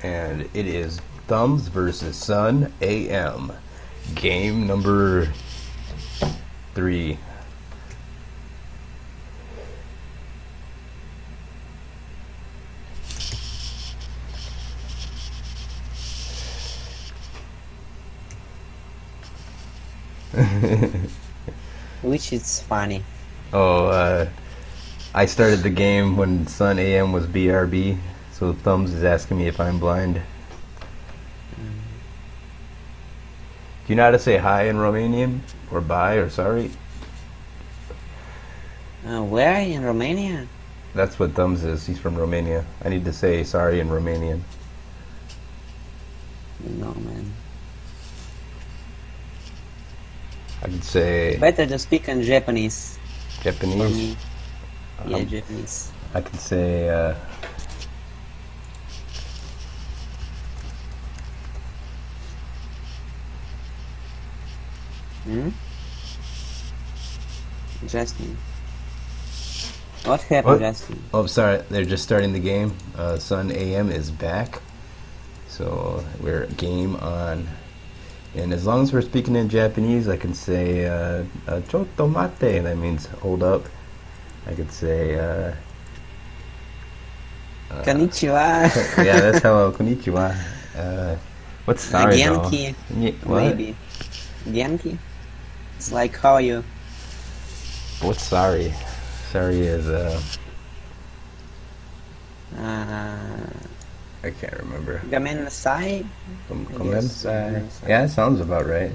and it is Thumbs versus Sun AM. Game number 3. Which is funny. I started the game when Sun AM was BRB, so Thumbs is asking me if I'm blind. Do you know how to say hi in Romanian? Or bye or sorry? Where in Romania? That's what Thumbs is. He's from Romania. I need to say sorry in Romanian. No, man. I could say Better to speak in Japanese. For Japanese. me. Yeah, Japanese. I could say Justin. What happened, What? Justin? Oh, sorry. They're just starting the game. Sun AM is back. So we're game on. And as long as we're speaking in Japanese, I can say Chotto mate. That means hold up. I could say Konnichiwa. yeah, that's hello, konnichiwa. What's sorry though? Genki, What? maybe. Genki? It's like how are you? What's sorry? Sorry is I can't remember. Gamen Nasai? Komensai. Yeah, that sounds about right.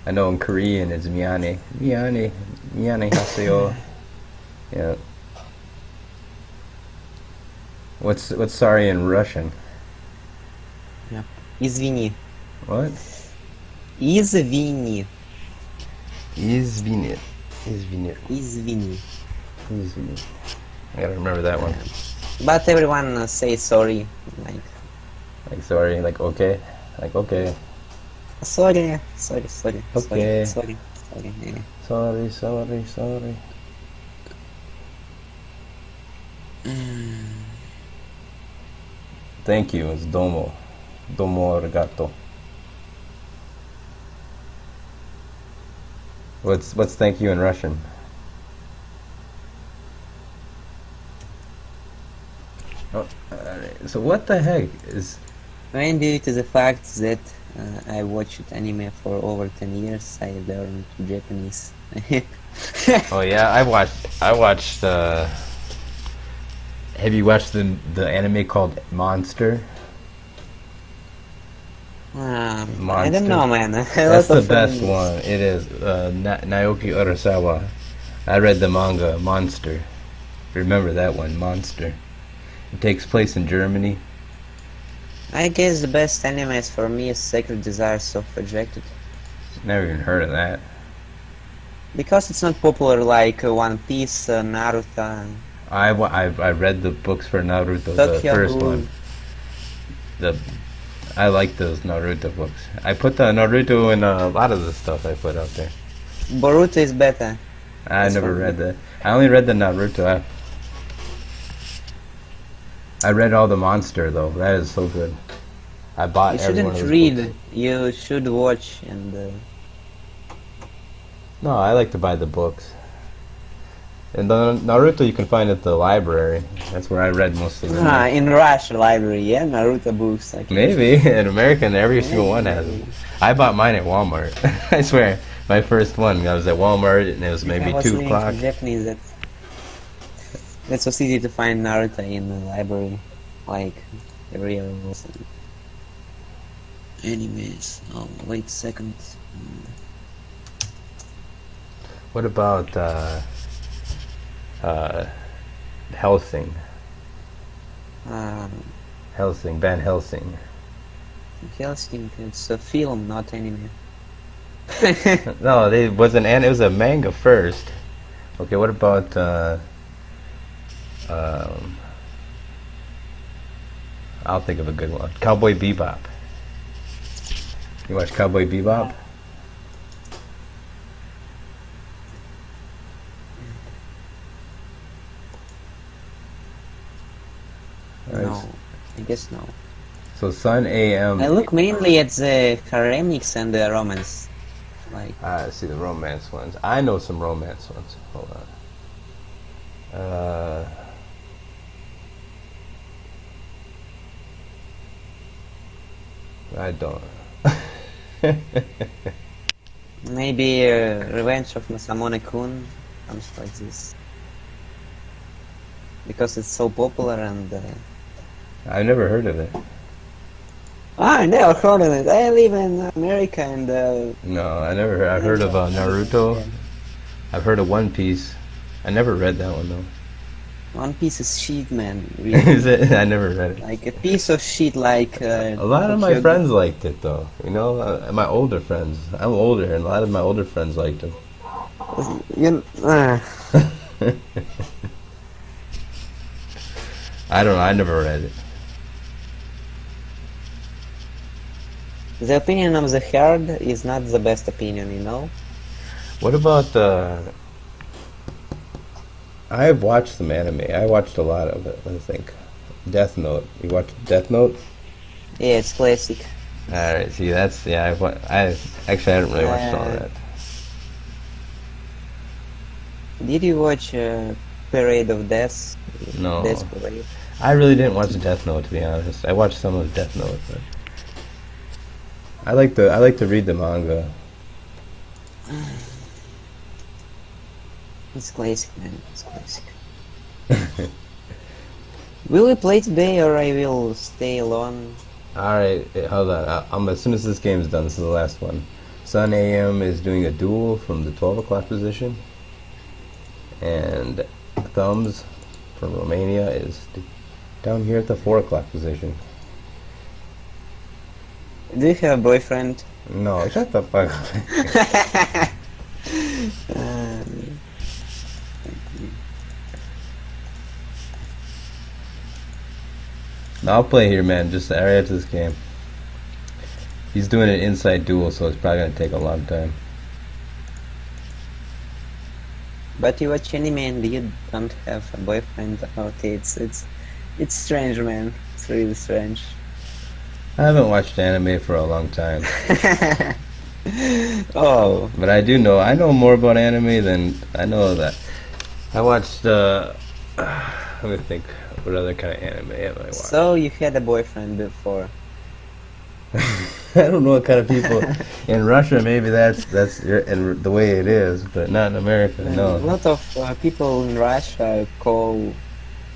I know in Korean it's miyane. Miyane. Miyane haseyo. Yeah. What's sorry in Russian? Извини. What? Извини. Izvinit. Izvinit. Извини. Izvinit. I gotta remember that one. But everyone say sorry. Like sorry, like okay. Like okay. Sorry. Okay. Sorry. Sorry. Thank you. It's domo. Domo arigato. What's thank you in Russian? Oh, so what the heck is? And due to the fact that I watched anime for over 10 years, I learned Japanese. Oh yeah, I watched. Have you watched the anime called Monster? I don't know, man. That's the best one. It is Naoki Urasawa. I read the manga Monster. Remember that one, Monster. It takes place in Germany. I guess the best animes for me is Sacred Desires of Rejected. Never even heard of that. Because it's not popular like One Piece, Naruto. I read the books for Naruto, the Tokyo first Ghoul. one. I like those Naruto books. I put the Naruto in a lot of the stuff I put out there. Boruto is better. I That's never for read me. that. I only read the Naruto. I read all the Monster though. That is so good. I bought You every one shouldn't of those read, books. you should watch and... No, I like to buy the books. And the Naruto you can find at the library. That's where I read most of them. in Russia library, yeah? Naruto books. I can- Maybe in America, every single one has them. I bought mine at Walmart. I swear, my first one. I was at Walmart and it was If maybe I was 2 reading o'clock. Japanese, that's so easy to find Naruto in the library, like the real animes. Oh, wait a second. What about Helsing? Helsing, Van Helsing. Hellsing, it's a film, not anime. No, it wasn't. It was a manga first. Okay, what about I'll think of a good one. Cowboy Bebop. You watch Cowboy Bebop? No, I guess no. So Sun AM. I look mainly at the haremics and the romance. Like, I see the romance ones. I know some romance ones. Hold on. I don't. maybe Revenge of Masamune-kun, something like this. Because it's so popular and... I've never heard of it. I never heard of it. I live in America and... No, I never heard. I've heard of Naruto. I've heard of One Piece. I never read that one though. One Piece is shit, man. Really. Is it? I never read it. Like a piece of shit, like... A lot of my friends liked it though. You know, my older friends. I'm older, and a lot of my older friends liked it. I don't know. I never read it. The opinion of the herd is not the best opinion, you know? What about I've watched some anime. I watched a lot of it, I think. Death Note. You watched Death Note? Yeah, it's classic. Alright, see, that's... Yeah, I actually haven't really watched all that. Did you watch Parade of Death? No. Death Parade? I really didn't watch Death Note, to be honest. I watched some of Death Note, but... I like to read the manga. It's classic, man. It's classic. Will we play today or I will stay alone? Alright, hold on. As soon as this game is done, this is the last one. Sun AM is doing a duel from the 12 o'clock position. And Thumbs from Romania is down here at the 4 o'clock position. Do you have a boyfriend? No, shut the fuck up. No, I'll play here, man. Just right after this game. He's doing an inside duel, so it's probably gonna take a long time. But you watch anime and you don't have a boyfriend. Okay, it's strange, man. It's really strange. I haven't watched anime for a long time. Oh. But I know more about anime than I know that. I watched, let me think, what other kind of anime have I watched? So you had a boyfriend before? I don't know what kind of people in Russia. Maybe that's and the way it is, but not in America. No, A lot of people in Russia call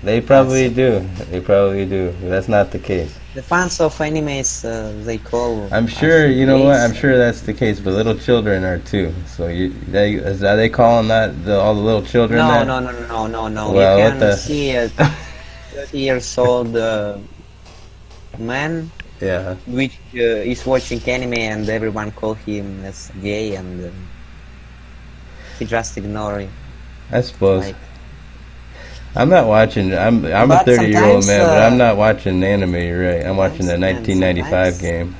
they probably do. They probably do. But that's not the case. the fans of animes. They call. I'm sure. us You know what? gays. I'm sure that's the case. But little children are too. So are they calling all the little children? No, that? no. Well, You what can the- see a 30 years old man Yeah. which is watching anime and everyone call him as gay and he just ignore it. I suppose. Like, I'm not watching. I'm a But 30-year-old man, sometimes, but I'm not watching anime. You're right. I'm watching the sometimes- 1995 sometimes- game.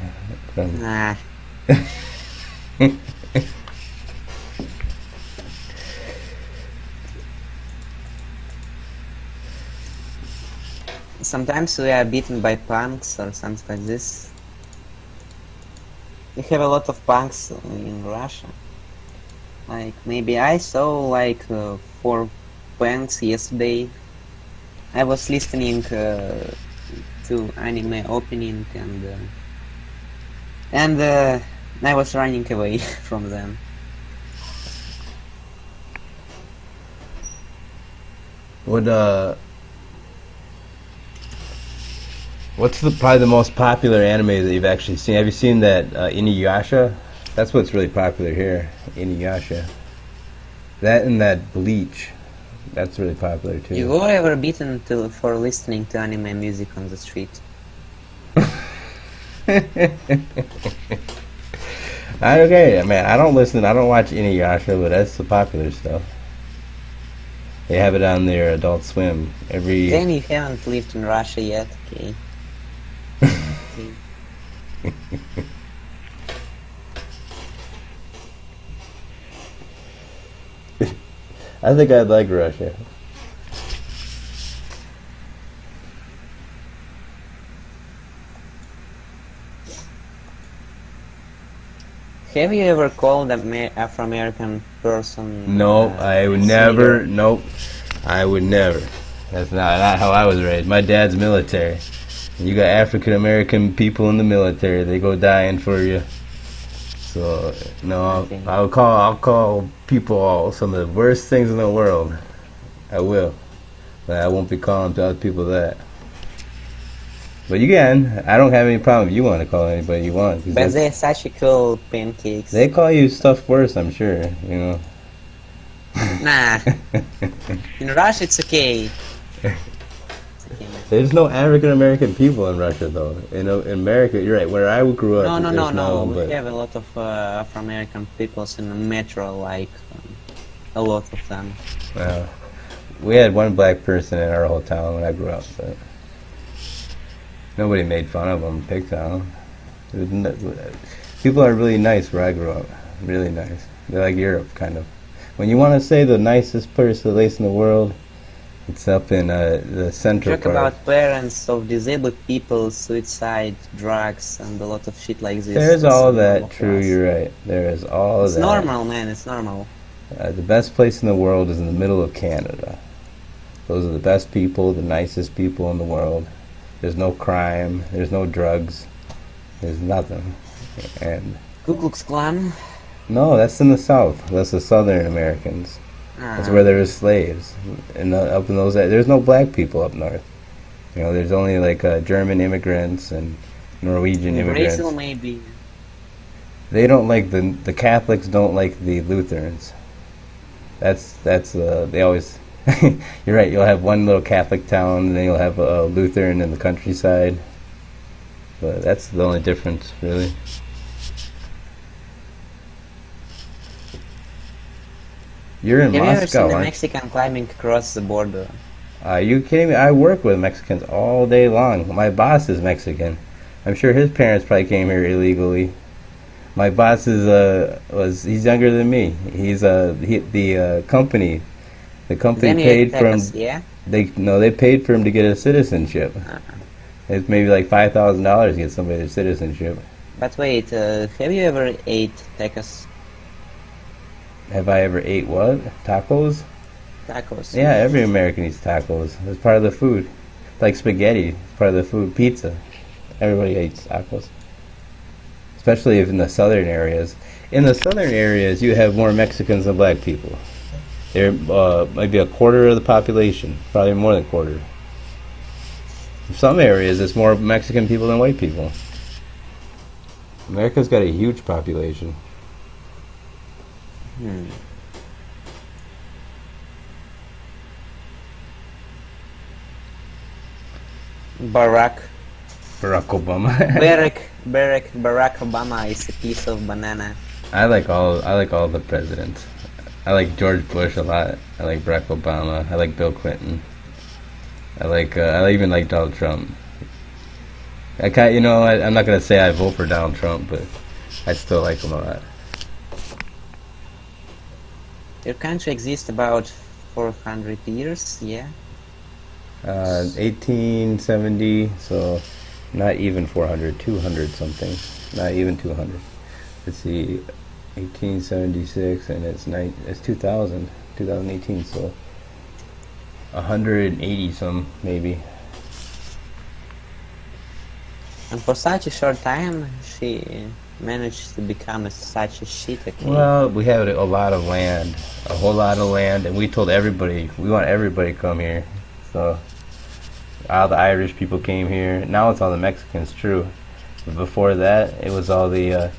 From- nah. Sometimes we are beaten by punks or something like this. We have a lot of punks in Russia. Like maybe I saw like 4 punks yesterday. I was listening to anime opening and I was running away from them. What's probably the most popular anime that you've actually seen? Have you seen that Inuyasha? That's what's really popular here, Inuyasha. That and that Bleach. That's really popular too. You were ever beaten for listening to anime music on the street? Okay, man. I don't watch Inuyasha, but that's the popular stuff. They have it on their Adult Swim every. Then you haven't lived in Russia yet, okay? I think I'd like Russia. Have you ever called an Afro-American person? No, I would never. nigger? Nope, I would never. That's not how I was raised. My dad's military. You got African American people in the military. They go dying for you. So no, Okay. I'll call people all some of the worst things in the world. I will, but I won't be calling to other people that. But you can. I don't have any problem if you want to call anybody you want. 'Cause But they're such a cool pancakes. they call you stuff worse, I'm sure. You know. Nah, in Russia it's okay. It's okay, man. There's no African American people in Russia, though. In America, you're right. Where I grew up, No, there's no. but We have a lot of Afro-American peoples in the metro, like a lot of them. uh, we had one black person in our whole town when I grew up, but nobody made fun of them, picked on them. People are really nice where I grew up. Really nice. They're like Europe, kind of. When you want to say the nicest place in the world, it's up in the central Talk part. about parents of disabled people, suicide, drugs, and a lot of shit like this. There's It's all normal that. for True, us. you're right. There is all It's that. normal, man. It's normal. The best place in the world is in the middle of Canada. Those are the best people, the nicest people in the world. There's no crime. There's no drugs. There's nothing. And Ku Klux Klan. no, that's in the South. That's the Southern Americans. That's where there was slaves. And up in those, there's no black people up north. You know, there's only like German immigrants and Norwegian immigrants. Brazil, maybe. They don't like the Catholics don't like the Lutherans. That's they always. You're right. You'll have one little Catholic town, and then you'll have a Lutheran in the countryside. But that's the only difference, really. You're in Have you ever Moscow, seen a aren't Mexican climbing across the border? you kidding me? I work with Mexicans all day long. My boss is Mexican. I'm sure his parents probably came here illegally. My boss is he's younger than me. He's the company. The company Then you paid attack for him. us, yeah? They paid for him to get a citizenship. It's maybe like $5,000 to get somebody their citizenship. But wait, have you ever ate tacos? Have I ever ate what? Tacos? Tacos. Yeah, every American eats tacos. It's part of the food. Like spaghetti, it's part of the food. Pizza. Everybody eats tacos. Especially if in the southern areas. In the southern areas, you have more Mexicans than black people. They're maybe a quarter of the population, probably more than a quarter. In some areas, it's more Mexican people than white people. America's got a huge population. Hmm. Barack. Barack Obama. Barack Obama is a piece of banana. I like all the presidents. I like George Bush a lot. I like Barack Obama. I like Bill Clinton. I even like Donald Trump. I'm not gonna say I vote for Donald Trump, but I still like him a lot. Your country exists about 400 years, yeah? 1870, so not even 400, 200 something. Not even 200. Let's see, 1876, and it's 2018, so 180 some maybe. And for such a short time, she managed to become such a shit, okay? Well, we have a lot of land, a whole lot of land, and we told everybody we want everybody to come here. So all the Irish people came here. Now it's all the Mexicans, true. But before that, it was all the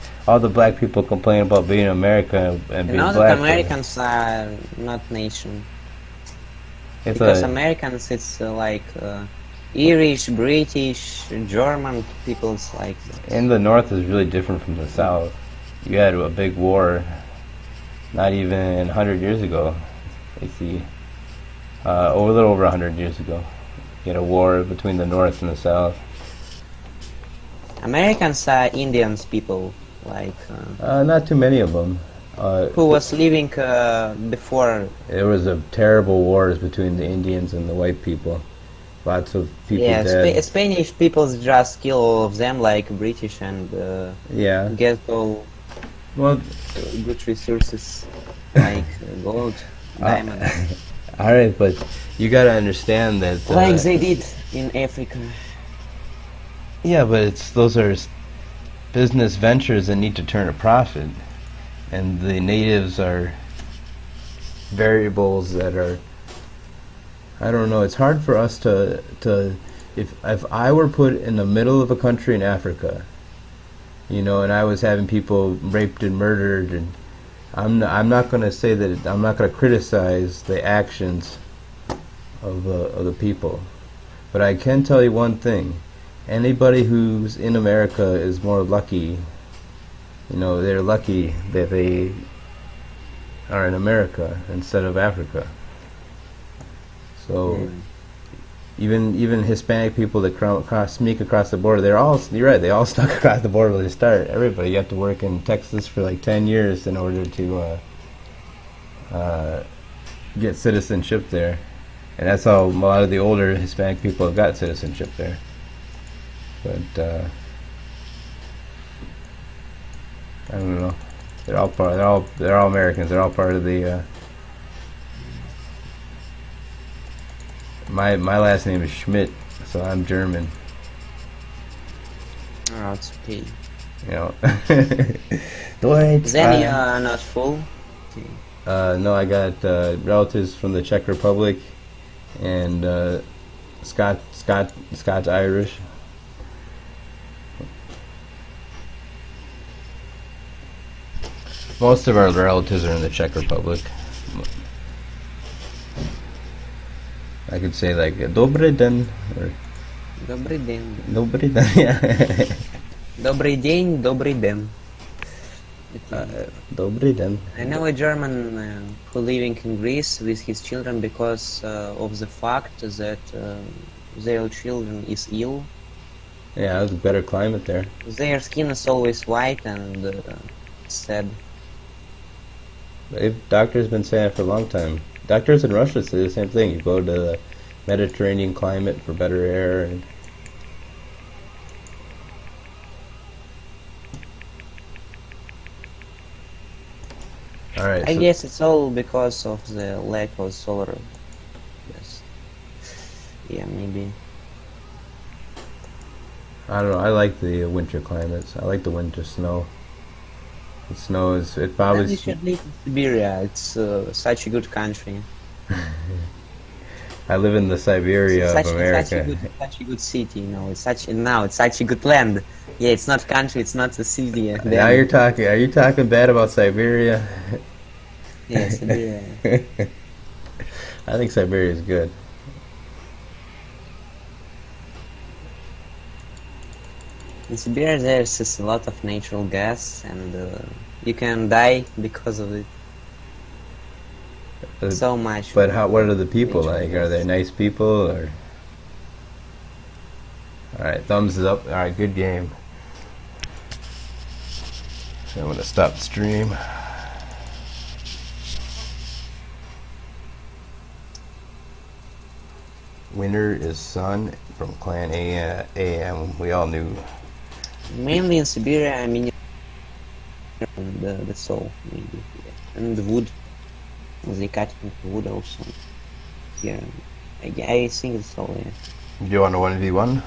black people complaining about being in America and being You know black. that Americans are not nation. It's Because a, Americans, it's like Irish, British, German peoples like that. in the North is really different from the South. You had a big war, not even 100 years ago. You see, a little over 100 years ago. You had a war between the North and the South. Americans are Indians people, like Not too many of them. who was living before. There was a terrible wars between the Indians and the white people. Lots of people Yeah, dead. Spanish peoples just kill all of them, like British and Yeah. get all Well, good resources like gold, diamonds, all right, but you got to understand that. like they did in Africa. Yeah, but those are business ventures that need to turn a profit, and the natives are variables that are. I don't know. It's hard for us to if I were put in the middle of a country in Africa, and I was having people raped and murdered, and I'm not going to say that I'm not going to criticize the actions of the people, but I can tell you one thing: anybody who's in America is more lucky. They're lucky that they are in America instead of Africa. So even Hispanic people that sneak across the border, you're right, they all snuck across the border to start. Everybody, you have to work in Texas for like 10 years in order to get citizenship there. And that's how a lot of the older Hispanic people have got citizenship there. But I don't know. They're all Americans. They're all part of the. My last name is Schmidt, so I'm German. Oh, it's okay. Deutsch. Then you are not full. Okay. No, I got relatives from the Czech Republic and Scotch Irish. Most of our relatives are in the Czech Republic. I could say like Dobry den or Добрый день. Dobry den. Yeah. Добрый день, добрый день. Dobry den. I know a German who living in Greece with his children because of the fact that their children is ill. Yeah, it was a better climate there. Their skin is always white and sad. Doctors been saying it for a long time. Doctors in Russia say the same thing. You go to the Mediterranean climate for better air. And all right. I guess it's all because of the lack of solar. Yes. Yeah, maybe. I don't know. I like the winter climates. I like the winter snow. The snow is. It Then probably. you should live in Siberia. It's such a good country. I live in the Siberia of America. Such a good city. It's such a good land. Yeah, it's not country. It's not a city. Now you're talking. Are you talking bad about Siberia? Yeah, Siberia. I think Siberia is good. In Siberia, there's just a lot of natural gas, and you can die because of it. So much. But what are the people natural like? Are gas. they nice people or? All right, thumbs up. All right, good game. So I'm gonna stop the stream. Winner is Sun from Clan AM. We all knew. Mainly in Siberia, I mean, the soul, maybe. Yeah. And the wood. They cutting wood also. Here. I think it's all, yeah. Do you want a 1v1?